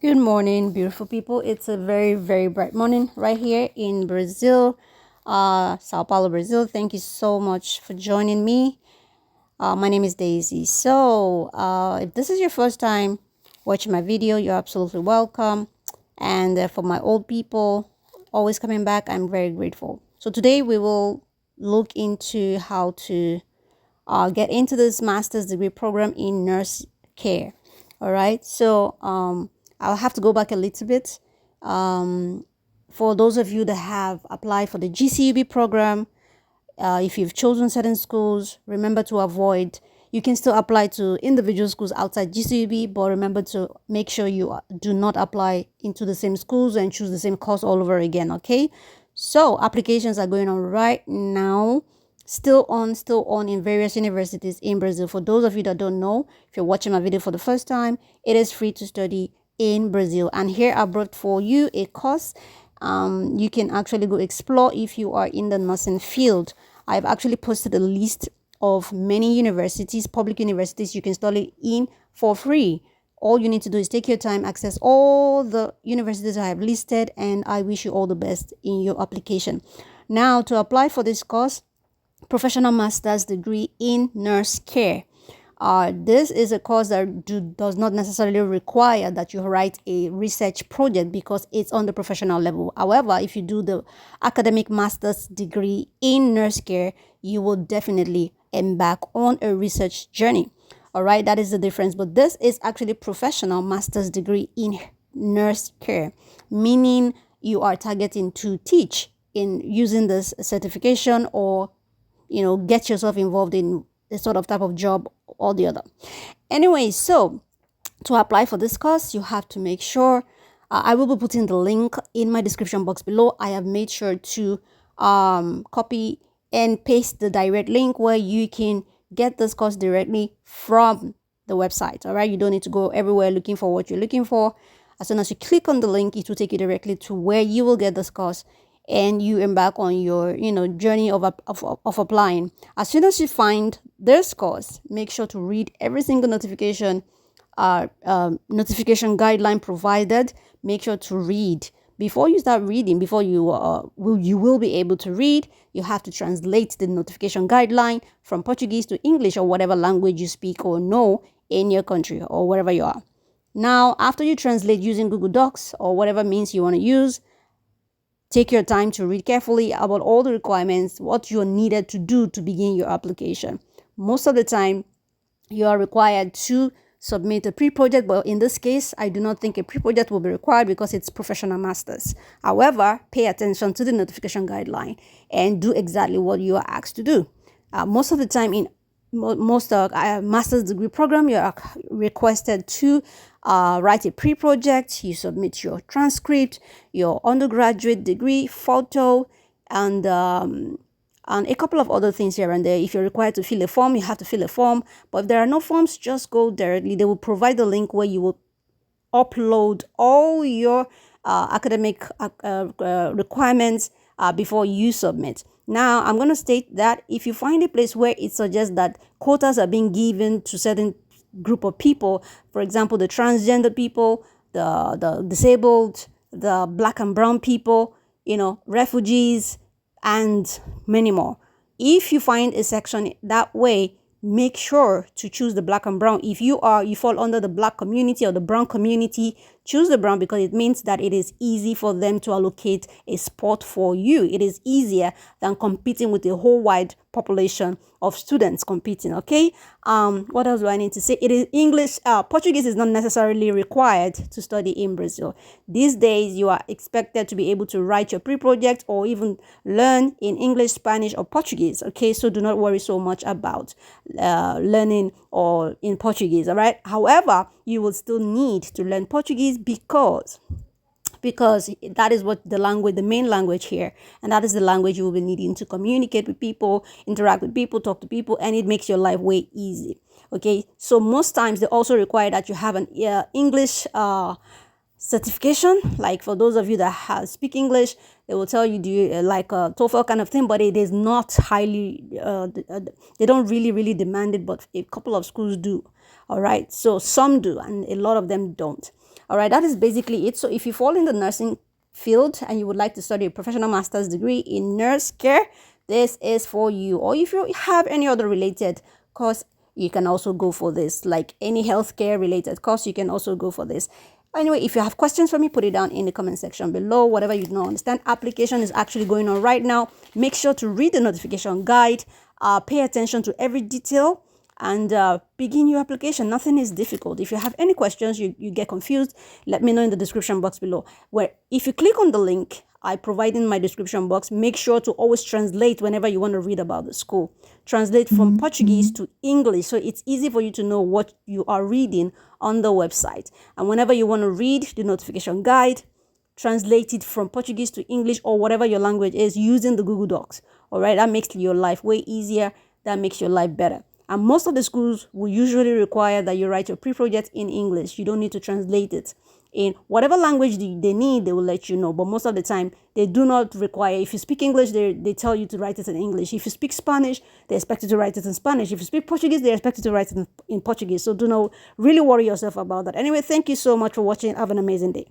Good morning, beautiful people. It's a very, very bright morning right here in Brazil, Sao Paulo, Brazil. Thank you so much for joining me. My name is Daisy. If this is your first time watching my video, you're absolutely welcome. And for my old people always coming back, I'm very grateful. So today we will look into how to get into this master's degree program in nurse care. All right. I'll have to go back a little bit. For those of you that have applied for the GCUB program, if you've chosen certain schools, remember to avoid. You can still apply to individual schools outside GCUB, but remember to make sure you do not apply into the same schools and choose the same course all over again, okay? So applications are going on right now, still on in various universities in Brazil. For those of you that don't know, if you're watching my video for the first time, it is free to study in Brazil. And here I brought for you a course you can actually go explore if you are in the nursing field. I've actually posted a list of many universities, public universities you can study in for free. All you need to do is take your time, access all the universities I have listed, and I wish you all the best in your application. Now, to apply for this course, professional master's degree in nurse care. This is a course that does not necessarily require that you write a research project because it's on the professional level. However, if you do the academic master's degree in nurse care, you will definitely embark on a research journey. All right, that is the difference. But this is actually professional master's degree in nurse care, meaning you are targeting to teach in using this certification or get yourself involved in a sort of type of job or the other. Anyway, so to apply for this course, you have to make sure I will be putting the link in my description box below. I have made sure to copy and paste the direct link where you can get this course directly from the website. All right, you don't need to go everywhere looking for what you're looking for. As soon as you click on the link, it will take you directly to where you will get this course and you embark on your journey of applying. As soon as you find this course, make sure to read every single notification guideline provided. Make sure to read before you start reading. Before you will be able to read, you have to translate the notification guideline from Portuguese to English or whatever language you speak or know in your country or wherever you are. Now, after you translate using Google Docs or whatever means you want to use, take your time to read carefully about all the requirements, what you're needed to do to begin your application. Most of the time, you are required to submit a pre-project, but in this case, I do not think a pre-project will be required because it's professional masters. However, pay attention to the notification guideline and do exactly what you are asked to do. Most of the time in most master's degree program, you are requested to write a pre-project. You submit your transcript, your undergraduate degree photo, and a couple of other things here and there. If you're required to fill a form, you have to fill a form. But if there are no forms, just go directly. They will provide the link where you will upload all your academic requirements before you submit. Now, I'm going to state that if you find a place where it suggests that quotas are being given to certain group of people, for example, the transgender people, the disabled, the black and brown people, refugees, and many more. If you find a section that way, make sure to choose the black and brown. If you fall under the black community or the brown community, choose the brown because it means that it is easy for them to allocate a spot for you. It is easier than competing with a whole wide population of students competing. Okay. What else do I need to say? It is English. Portuguese is not necessarily required to study in Brazil. These days, you are expected to be able to write your pre-project or even learn in English, Spanish, or Portuguese. Okay, so do not worry so much about learning or in Portuguese. All right. However, you will still need to learn Portuguese because that is what the main language here, and that is the language you will be needing to communicate with people, interact with people, talk to people, and it makes your life way easy. Okay, so most times they also require that you have an English certification. Like for those of you that speak English, they will tell you do like a TOEFL kind of thing, but it is not highly they don't really demand it, but a couple of schools do. All right, so some do and a lot of them don't. All right, that is basically it. So if you fall in the nursing field and you would like to study a professional master's degree in nurse care, this is for you. Or if you have any other related course, you can also go for this. Like any healthcare related course, you can also go for this. Anyway, if you have questions for me, put it down in the comment section below. Whatever you don't understand, application is actually going on right now. Make sure to read the notification guide, pay attention to every detail, and begin your application. Nothing is difficult. If you have any questions, you get confused, let me know in the description box below. Where if you click on the link I provide in my description box, make sure to always translate whenever you want to read about the school. Translate from Portuguese to English, so it's easy for you to know what you are reading on the website. And whenever you want to read the notification guide, translate it from Portuguese to English or whatever your language is using the Google Docs. All right, that makes your life way easier. That makes your life better. And most of the schools will usually require that you write your pre-project in English. You don't need to translate it. In whatever language they need, they will let you know. But most of the time, they do not require. If you speak English, they tell you to write it in English. If you speak Spanish, they expect you to write it in Spanish. If you speak Portuguese, they expect you to write it in Portuguese. So do not really worry yourself about that. Anyway, thank you so much for watching. Have an amazing day.